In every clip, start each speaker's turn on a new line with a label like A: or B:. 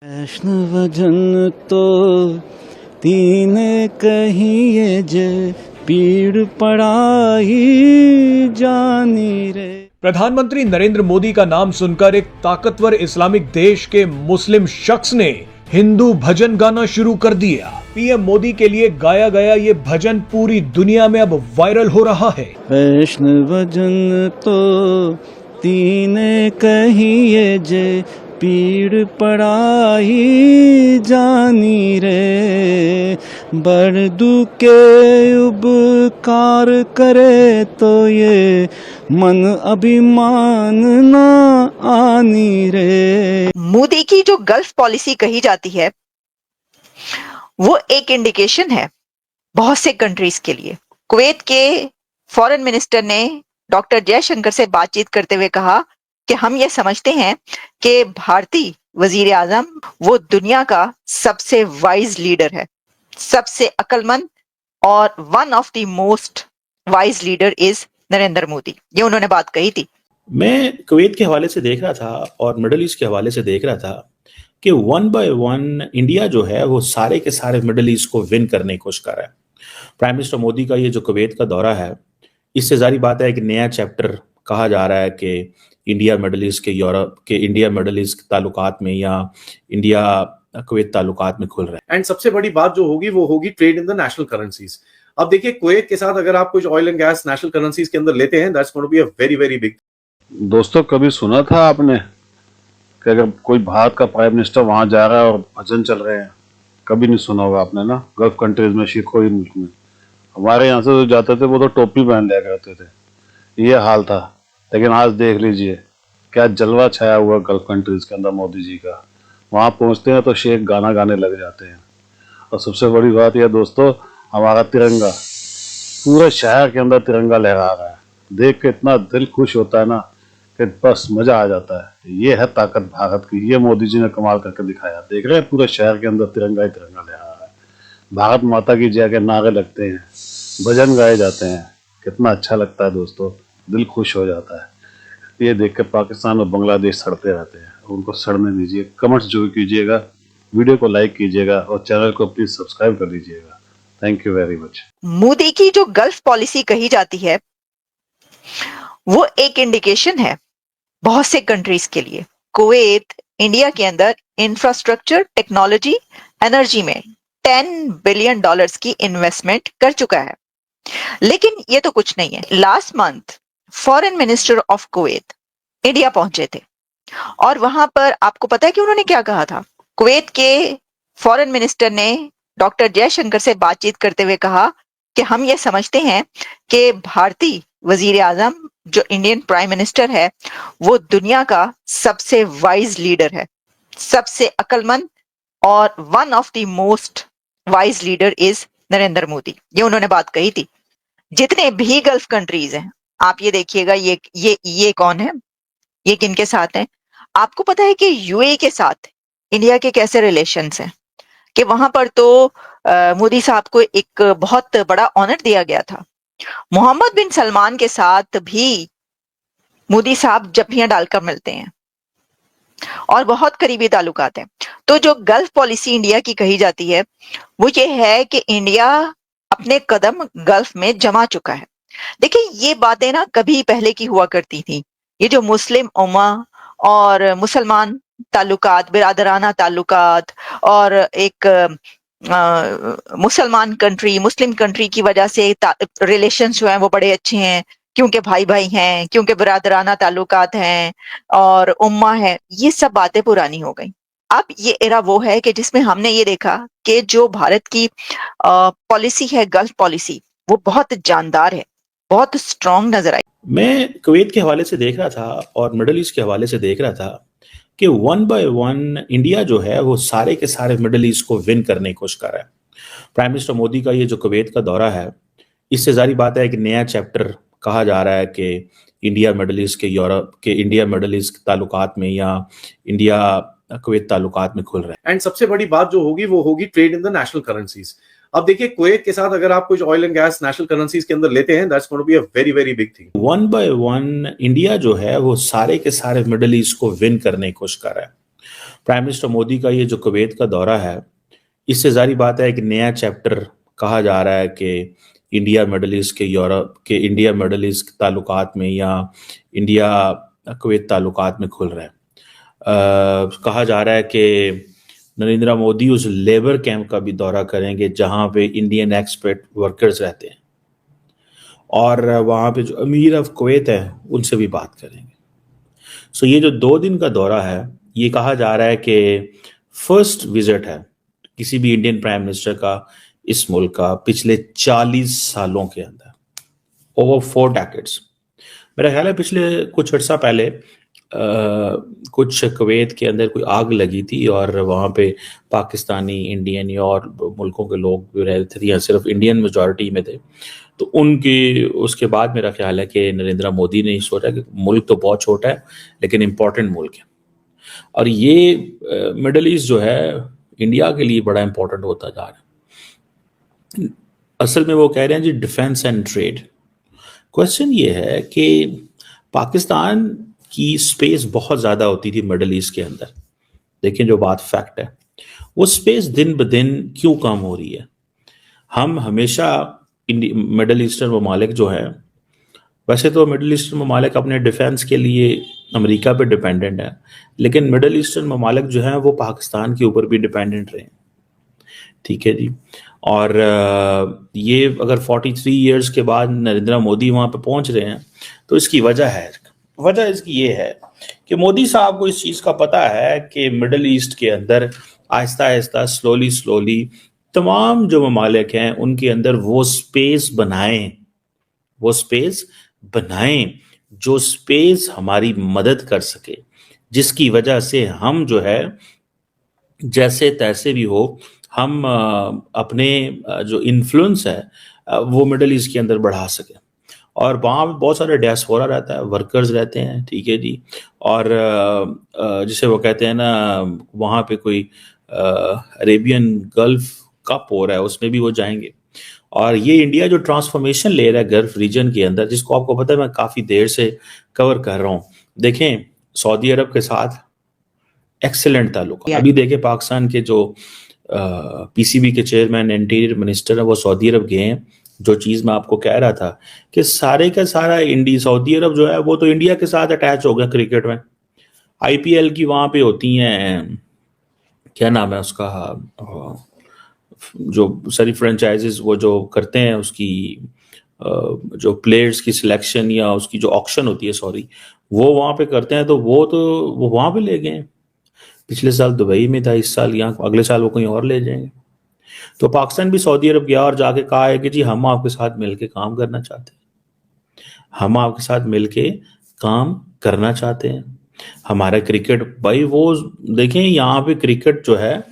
A: वैष्णवजन तो तीन कहिए जे पीड़ पड़ाई जानी रे।
B: प्रधानमंत्री नरेंद्र मोदी का नाम सुनकर एक ताकतवर इस्लामिक देश के मुस्लिम शख्स ने हिंदू भजन गाना शुरू कर दिया। पीएम मोदी के लिए गाया गया ये भजन पूरी दुनिया में अब वायरल हो रहा है।
A: वैष्णवजन तो तीन कहिए जे पीड़ पड़ाई जानी रे। बड़ दुखे उपकार करे तो ये मन अभिमान ना आनी रे।
C: मोदी की जो गल्फ पॉलिसी कही जाती है वो एक इंडिकेशन है बहुत से कंट्रीज के लिए। कुवैत के फॉरेन मिनिस्टर ने डॉक्टर जयशंकर से बातचीत करते हुए कहा कि हम ये समझते हैं कि भारतीय वजीर आजम वो दुनिया का सबसे वाइज लीडर है, सबसे अक्लमंद, और one of the most wise leader is Narendra Modi. ये उन्होंने बात कही थी।
D: मैं कुवैत के हवाले से देख रहा था और मिडल ईस्ट के हवाले से देख रहा था कि वन बाय वन इंडिया जो है वो सारे के सारे मिडल ईस्ट को विन करने की कोशिश कर रहा है। प्राइम मिनिस्टर मोदी का ये जो कुवैत का दौरा है, इससे जारी बात है कि नया चैप्टर कहा जा रहा है कि इंडिया मिडल ईस्ट के यूरोप के इंडिया मिडल ईस्ट ताल्लुकात में या इंडिया कुवैत ताल्लुकात में खुल रहे हैं।
E: एंड सबसे बड़ी बात जो होगी वो होगी trade in the national currencies. अब देखिए कुवैत के साथ अगर आप कुछ oil and gas national currencies के अंदर लेते हैं, that's going to be a very very big.
F: दोस्तों, कभी सुना था आपने कि अगर कोई भारत का प्राइम मिनिस्टर वहां जा रहा है और भजन चल रहे हैं? कभी नहीं सुना होगा आपने ना। गल्फ कंट्रीज में, शिखोई मुल्क में हमारे यहाँ से जो जाते थे वो तो टोपी पहन लिया करते थे, ये हाल था। लेकिन आज देख लीजिए क्या जलवा छाया हुआ गल्फ कंट्रीज के अंदर मोदी जी का। वहां पहुंचते हैं तो शेख गाना गाने लग जाते हैं। और सबसे बड़ी बात यह दोस्तों, हमारा तिरंगा पूरे शहर के अंदर तिरंगा लहरा रहा है। देख के इतना दिल खुश होता है ना कि बस मजा आ जाता है। ये है ताकत भारत की, ये मोदी जी ने कमाल करके दिखाया। देख रहे हैं पूरे शहर के अंदर तिरंगा ही तिरंगा लहरा रहा है। भारत माता की जय के नारे लगते हैं, भजन गाए जाते हैं। कितना अच्छा लगता है दोस्तों, दिल खुश हो जाता है। ये देख के पाकिस्तान और बांग्लादेश सड़ते रहते हैं, उनको सड़ने दीजिए। कमेंट्स जरूर कीजिएगा, वीडियो को लाइक कीजिएगा और चैनल को प्लीज सब्सक्राइब कर दीजिएगा। Thank you very much.
C: Modi की जो गल्फ पॉलिसी कही जाती है वो एक इंडिकेशन है बहुत से कंट्रीज के लिए। कुवैत इंडिया के अंदर इंफ्रास्ट्रक्चर, टेक्नोलॉजी, एनर्जी में $10 बिलियन की इन्वेस्टमेंट कर चुका है। लेकिन ये तो कुछ नहीं है। Last month foreign minister of Kuwait India पहुंचे थे और वहां पर आपको पता है कि उन्होंने क्या कहा था? कुवैत के फॉरेन मिनिस्टर ने डॉक्टर जयशंकर से बातचीत करते हुए कहा कि हम ये समझते हैं कि भारतीय वजीर आजम जो इंडियन प्राइम मिनिस्टर है वो दुनिया का सबसे वाइज लीडर है, सबसे अक्लमंद, और one of the most wise leader is Narendra Modi. ये उन्होंने बात कही थी। जितने भी गल्फ कंट्रीज हैं, आप ये देखिएगा, ये कौन है, ये किनके साथ हैं? आपको पता है कि यूएई के साथ इंडिया के कैसे रिलेशंस हैं? कि वहां पर तो मोदी साहब को एक बहुत बड़ा ऑनर दिया गया था। मोहम्मद बिन सलमान के साथ भी मोदी साहब जफ्फियां डालकर मिलते हैं और बहुत करीबी ताल्लुकात हैं। तो जो गल्फ पॉलिसी इंडिया की कही जाती है वो ये है कि इंडिया अपने कदम गल्फ में जमा चुका है। देखिए, ये बातें ना कभी पहले की हुआ करती थी। ये जो मुस्लिम उम्मा और मुसलमान ताल्लुकात, बिरादराना ताल्लुकात, और एक मुसलमान कंट्री, मुस्लिम कंट्री की वजह से रिलेशंस जो हैं वो बड़े अच्छे हैं, क्योंकि भाई भाई हैं, क्योंकि बिरादराना ताल्लुकात हैं और उम्मा है। ये सब बातें पुरानी हो गई। अब ये एरा वो है कि जिसमें हमने ये देखा कि जो भारत की पॉलिसी है, गल्फ पॉलिसी, वो बहुत जानदार है, बहुत स्ट्रांग नजर आई।
D: मैं कुवैत के हवाले से देख रहा था और मिडल ईस्ट के हवाले से देख रहा था कि वन बाय वन इंडिया जो है वो सारे के सारे मिडल ईस्ट को विन करने की कोशिश कर रहा है। प्राइम मिनिस्टर मोदी का ये जो कुवैत का दौरा है, इससे जारी बात है कि नया चैप्टर कहा जा रहा है कि इंडिया मिडल ईस्ट के यूरोप के इंडिया मिडल ईस्ट ताल्लुकात में या इंडिया कुवैत ताल्लुकात में खुल रहे हैं।
E: एंड सबसे बड़ी बात जो होगी वो होगी trade in the national currencies. अब देखिए कुवैत के साथ अगर आप कुछ oil and gas national currencies के अंदर लेते हैं, that's going to be a very very big thing.
D: One by one India जो है वो सारे के सारे मिडल ईस्ट को विन करने की कोशिश कर रहा है। प्राइम मिनिस्टर मोदी का ये जो कुवैत का दौरा है, इससे जारी बात है एक नया चैप्टर कहा जा रहा है कि इंडिया मिडल ईस्ट के यूरोप के इंडिया मिडल ईस्ट ताल्लुकात में या इंडिया कुवैत ताल्लुकात में खुल रहा है। कहा जा रहा है कि नरेंद्र मोदी उस लेबर कैंप का भी दौरा करेंगे जहां पे इंडियन एक्सपेट वर्कर्स रहते हैं, और वहाँ पे जो अमीर ऑफ कुवैत है उनसे भी बात करेंगे। सो ये जो 2 दिन का दौरा है, ये कहा जा रहा है कि फर्स्ट विजिट है किसी भी इंडियन प्राइम मिनिस्टर का इस मुल्क का पिछले 40 सालों के अंदर, ओवर 4 डेकेड्स। मेरा ख्याल है पिछले कुछ अर्सा पहले कुछ कुवैत के अंदर कोई आग लगी थी और वहाँ पे पाकिस्तानी, इंडियन या और मुल्कों के लोग भी रहते थे, या सिर्फ इंडियन मेजॉरिटी में थे। तो उनके उसके बाद मेरा ख्याल है कि नरेंद्र मोदी ने सोचा कि मुल्क तो बहुत छोटा है लेकिन इम्पोर्टेंट मुल्क है, और ये मिडल ईस्ट जो है इंडिया के लिए बड़ा इम्पोर्टेंट होता जा रहा है। असल में वो कह रहे हैं जी डिफेंस एंड ट्रेड। क्वेश्चन ये है कि पाकिस्तान की स्पेस बहुत ज़्यादा होती थी मिडल ईस्ट के अंदर, देखिए जो बात फैक्ट है, वो स्पेस दिन ब दिन क्यों कम हो रही है। हम हमेशा मिडल ईस्टर्न ममालिक जो है, वैसे तो मिडल ईस्टर्न ममालिक अपने डिफेंस के लिए अमेरिका पे डिपेंडेंट है, लेकिन मिडल ईस्टर्न ममालिक जो हैं वो पाकिस्तान के ऊपर भी डिपेंडेंट रहे, ठीक है जी। और ये अगर 43 इयर्स के बाद नरेंद्र मोदी वहाँ पे पहुँच रहे हैं तो इसकी वजह इसकी ये है कि मोदी साहब को इस चीज़ का पता है कि मिडल ईस्ट के अंदर आहिस्ता आहिस्ता स्लोली तमाम जो ममालिक हैं उनके अंदर वो स्पेस बनाएं जो स्पेस हमारी मदद कर सके, जिसकी वजह से हम जो है जैसे तैसे भी हो हम अपने जो इन्फ्लुएंस है वो मिडल ईस्ट के अंदर बढ़ा सके। और वहाँ पे बहुत सारे डायस्पोरा रहता है, वर्कर्स रहते हैं, ठीक है जी। और जिसे वो कहते हैं ना, वहाँ पे कोई अरेबियन गल्फ कप हो रहा है उसमें भी वो जाएंगे। और ये इंडिया जो ट्रांसफॉर्मेशन ले रहा है गल्फ रीजन के अंदर, जिसको आपको पता है मैं काफ़ी देर से कवर कर रहा हूँ। देखें सऊदी अरब के साथ एक्सेलेंट ताल्लुक, अभी देखें पाकिस्तान के जो पीसीबी के चेयरमैन इंटीरियर मिनिस्टर है वो सऊदी अरब गए हैं। जो चीज़ मैं आपको कह रहा था कि सारे का सारा सऊदी अरब जो है वो तो इंडिया के साथ अटैच हो गया क्रिकेट में। आईपीएल की वहाँ पे होती हैं, क्या नाम है उसका, जो सारी फ्रेंचाइजेस वो जो करते हैं उसकी जो प्लेयर्स की सिलेक्शन या उसकी जो ऑक्शन होती है, वो वहाँ पे करते हैं। तो वो वहाँ पे ले गए। पिछले साल दुबई में था, इस साल यहाँ, अगले साल वो कहीं और ले जाएंगे। तो पाकिस्तान भी सऊदी अरब गया और जाके कहा है कि जी हम आपके साथ मिलके काम करना चाहते हैं, हमारा क्रिकेट भाई वो देखें यहाँ पे क्रिकेट जो है,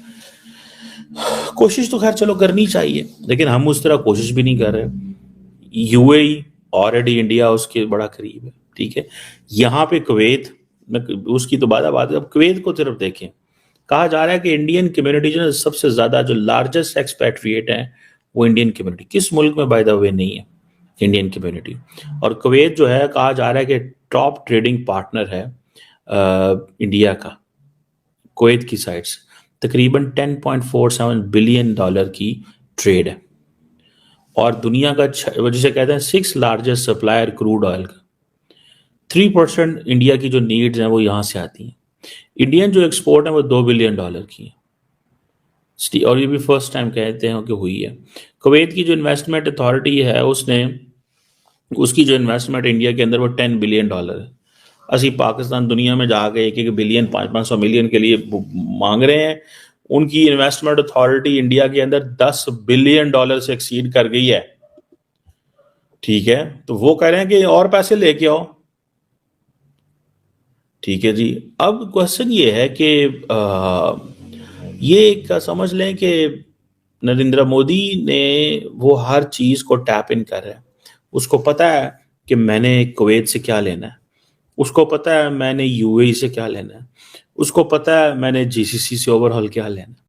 D: कोशिश तो खैर चलो करनी चाहिए लेकिन हम उस तरह कोशिश भी नहीं कर रहे। यूएई ऑलरेडी इंडिया उसके बड़ा करीब है, ठीक है। यहाँ पे कुवैत, उसकी तो बात अब कुवैत को सिर्फ देखें, कहा जा रहा है कि इंडियन कम्युनिटी जो सबसे ज्यादा जो लार्जेस्ट एक्सपैट्रिएट है वो इंडियन कम्युनिटी, किस मुल्क में बाय द वे नहीं है इंडियन कम्युनिटी। और कुवैत जो है कहा जा रहा है कि टॉप ट्रेडिंग पार्टनर है इंडिया का, कुवैत की साइड से तकरीबन $10.47 बिलियन की ट्रेड है, और दुनिया का जिसे कहते हैं 6 लार्जेस्ट सप्लायर क्रूड ऑयल का। 3% इंडिया की जो नीड्स हैं वो यहाँ से आती हैं। इंडियन जो एक्सपोर्ट है वो $2 बिलियन की है, और ये भी फर्स्ट टाइम कहते हैं कि हुई है। कुवैत की जो इन्वेस्टमेंट अथॉरिटी है उसकी जो इन्वेस्टमेंट इंडिया के अंदर वो $10 बिलियन है। असी पाकिस्तान दुनिया में जाके 1-1 बिलियन 500-500 मिलियन के लिए मांग रहे हैं, उनकी इन्वेस्टमेंट अथॉरिटी इंडिया के अंदर $10 बिलियन से एक्सीड कर गई है, ठीक है। तो वो कह रहे हैं कि और पैसे लेके आओ, ठीक है जी। अब क्वेश्चन ये है कि ये एक समझ लें कि नरेंद्र मोदी ने वो हर चीज को टैप इन कर रहा है। उसको पता है कि मैंने कुवैत से क्या लेना है, उसको पता है मैंने यूएई से क्या लेना है, उसको पता है मैंने जीसीसी से ओवरऑल क्या लेना है।